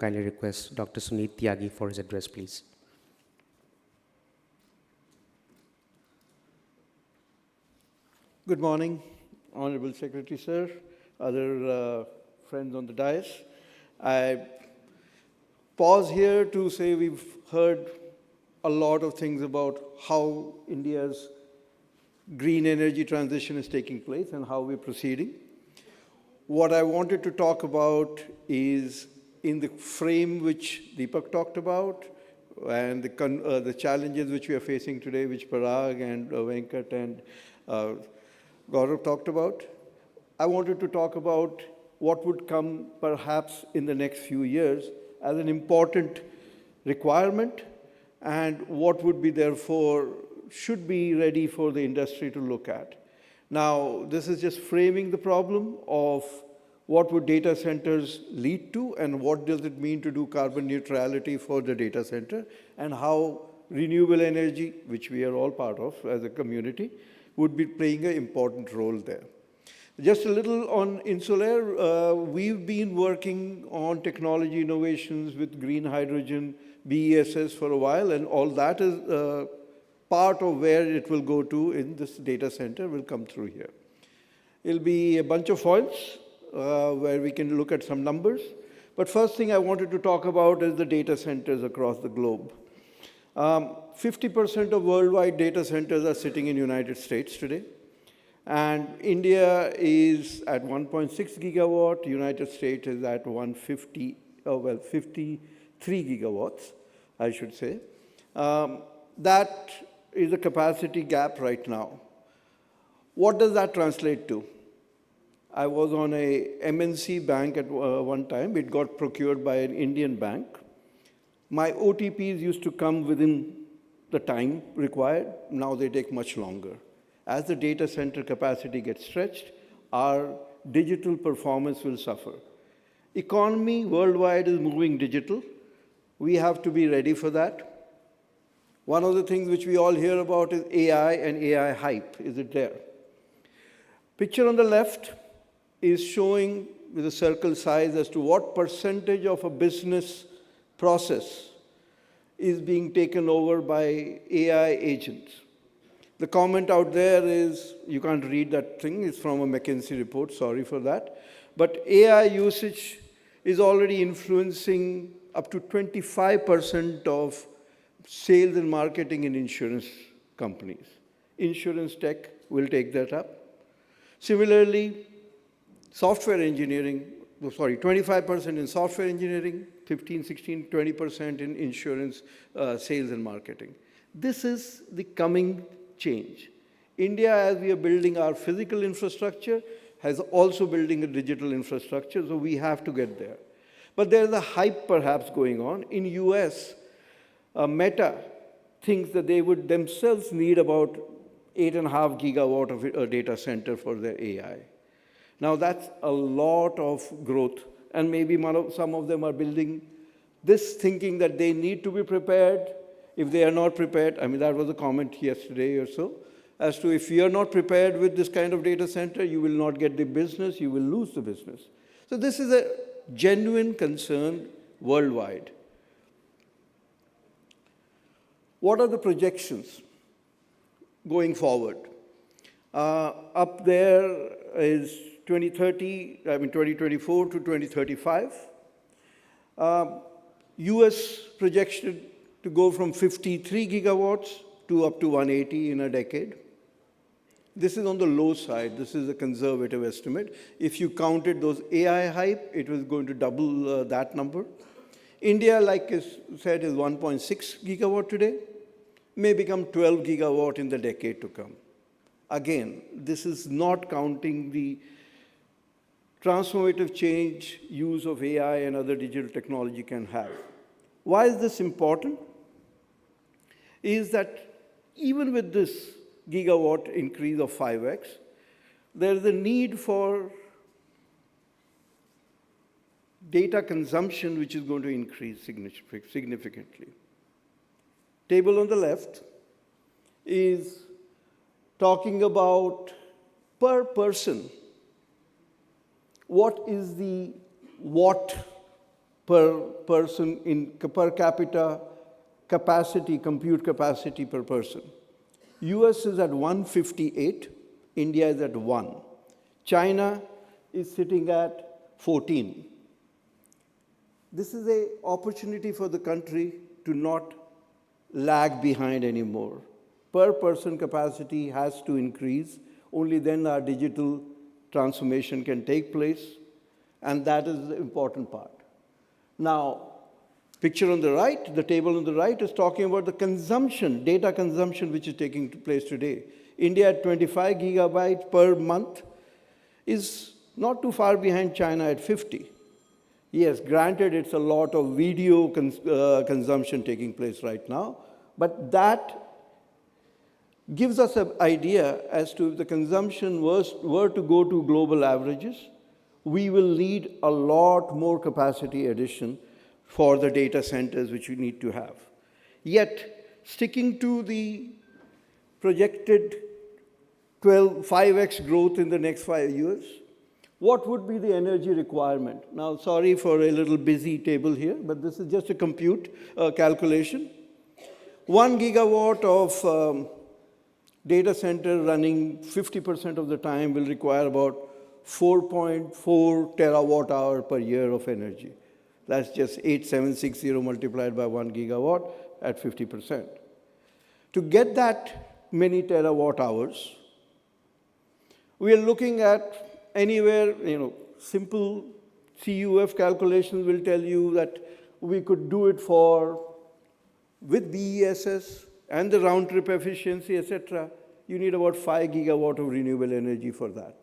kindly request Dr. Sunit Tyagi for his address, please. Good morning, Honorable Secretary, sir, other friends on the dais. I pause here to say we've heard a lot of things about how India's green energy transition is taking place and how we're proceeding. What I wanted to talk about is in the frame which Deepak talked about and the challenges which we are facing today, which Parag and Venkat and Gaurav talked about. I wanted to talk about what would come perhaps in the next few years as an important requirement and what would be therefore should be ready for the industry to look at. Now, this is just framing the problem of what would data centers lead to and what does it mean to do carbon neutrality for the data center and how renewable energy, which we are all part of as a community, would be playing an important role there. Just a little on InSolare. We've been working on technology innovations with green hydrogen, BESS for a while, and all that is part of where it will go to in this data center will come through here. It'll be a bunch of points where we can look at some numbers. But first thing I wanted to talk about is the data centers across the globe. 50% of worldwide data centers are sitting in the United States today. And India is at 1.6 gigawatt, United States is at 53 gigawatts, I should say. That is a capacity gap right now. What does that translate to? I was on a MNC bank at one time. It got procured by an Indian bank. My OTPs used to come within the time required. Now they take much longer. As the data center capacity gets stretched, our digital performance will suffer. Economy worldwide is moving digital. We have to be ready for that. One of the things which we all hear about is AI and AI hype. Is it there? Picture on the left is showing with a circle size as to what percentage of a business process is being taken over by AI agents. The comment out there is, you can't read that thing, it's from a McKinsey report, sorry for that. But AI usage is already influencing up to 25% of sales and marketing in insurance companies. Insurance tech will take that up. Similarly, software engineering, 25% in software engineering, 15, 16, 20% in insurance sales and marketing. This is the coming change. India, as we are building our physical infrastructure, has also building a digital infrastructure, so we have to get there. But there's a hype perhaps going on. In US, Meta thinks that they would themselves need about 8.5 gigawatt of a data center for their AI. Now that's a lot of growth, and maybe some of them are building this thinking that they need to be prepared. If they are not prepared, I mean, that was a comment yesterday or so, as to if you are not prepared with this kind of data center, you will not get the business, you will lose the business. So this is a genuine concern worldwide. What are the projections going forward? Up there is 2024 to 2035. US projection to go from 53 gigawatts to up to 180 in a decade. This is on the low side. This is a conservative estimate. If you counted those AI hype, it was going to double that number. India, like I said, is 1.6 gigawatt today, may become 12 gigawatt in the decade to come. Again, this is not counting the transformative change use of AI and other digital technology can have. Why is this important? Is that even with this gigawatt increase of 5x, there is a need for data consumption which is going to increase significantly. Table on the left is talking about per person, what is the watt per person in per capita capacity, compute capacity per person. US is at 158, India is at 1. China is sitting at 14. This is an opportunity for the country to not lag behind anymore. Per person capacity has to increase. Only then our digital transformation can take place, and that is the important part. Now, picture on the right, the table on the right is talking about the consumption, data consumption, which is taking place today. India at 25 gigabytes per month is not too far behind China at 50. Yes, granted, it's a lot of video consumption taking place right now, but that gives us an idea as to if the consumption were to go to global averages, we will need a lot more capacity addition for the data centers which we need to have. Yet, sticking to the projected 5x growth in the next 5 years, what would be the energy requirement? Now, sorry for a little busy table here, but this is just a compute calculation. 1 gigawatt of data center running 50% of the time will require about 4.4 terawatt hour per year of energy. That's just 8760 multiplied by 1 gigawatt at 50%. To get that many terawatt hours, we are looking at anywhere, simple CUF calculations will tell you that we could do it with BESS and the round trip efficiency, etc. You need about 5 gigawatt of renewable energy for that.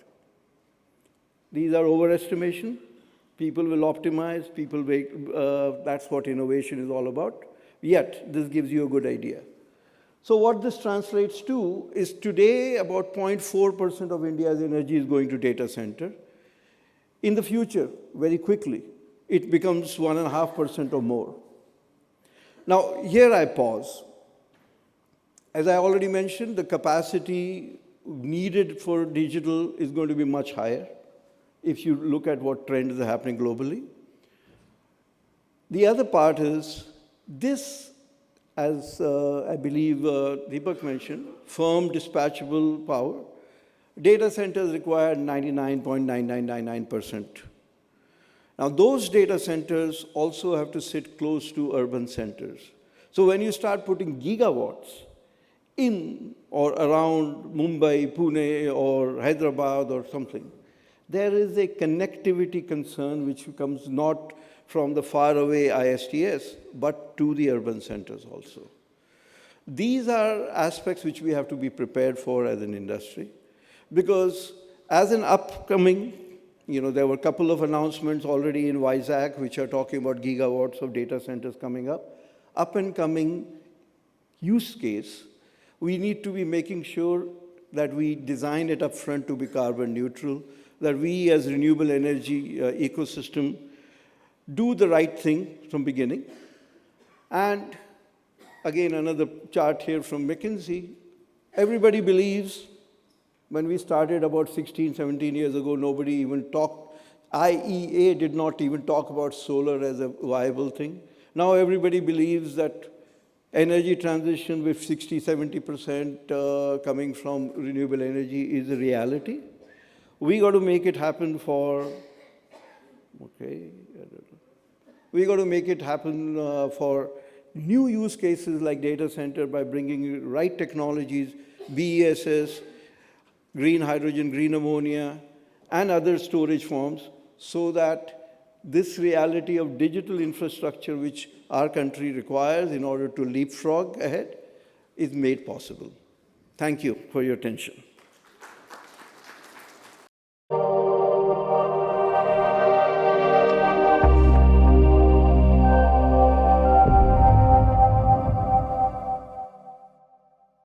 These are overestimation. People will optimize, that's what innovation is all about. Yet, this gives you a good idea. So what this translates to is today about 0.4% of India's energy is going to data center. In the future, very quickly, it becomes 1.5% or more. Now, here I pause. As I already mentioned, the capacity needed for digital is going to be much higher if you look at what trends are happening globally. The other part is this, as I believe Deepak mentioned, firm dispatchable power. Data centers require 99.9999%. Now, those data centers also have to sit close to urban centers. So when you start putting gigawatts in or around Mumbai, Pune, or Hyderabad or something, there is a connectivity concern which comes not from the faraway ISTS, but to the urban centers also. These are aspects which we have to be prepared for as an industry, because as an upcoming, there were a couple of announcements already in Vizag which are talking about gigawatts of data centers coming up and coming use case. We need to be making sure that we design it up front to be carbon neutral, that we as renewable energy ecosystem do the right thing from beginning. And again, another chart here from McKinsey. Everybody believes when we started about 16, 17 years ago, nobody even talked, IEA did not even talk about solar as a viable thing. Now everybody believes that energy transition with 60, 70% coming from renewable energy is a reality. We got to make it happen for new use cases like data center by bringing right technologies, BESS, green hydrogen, green ammonia, and other storage forms, so that this reality of digital infrastructure which our country requires in order to leapfrog ahead is made possible. Thank you for your attention.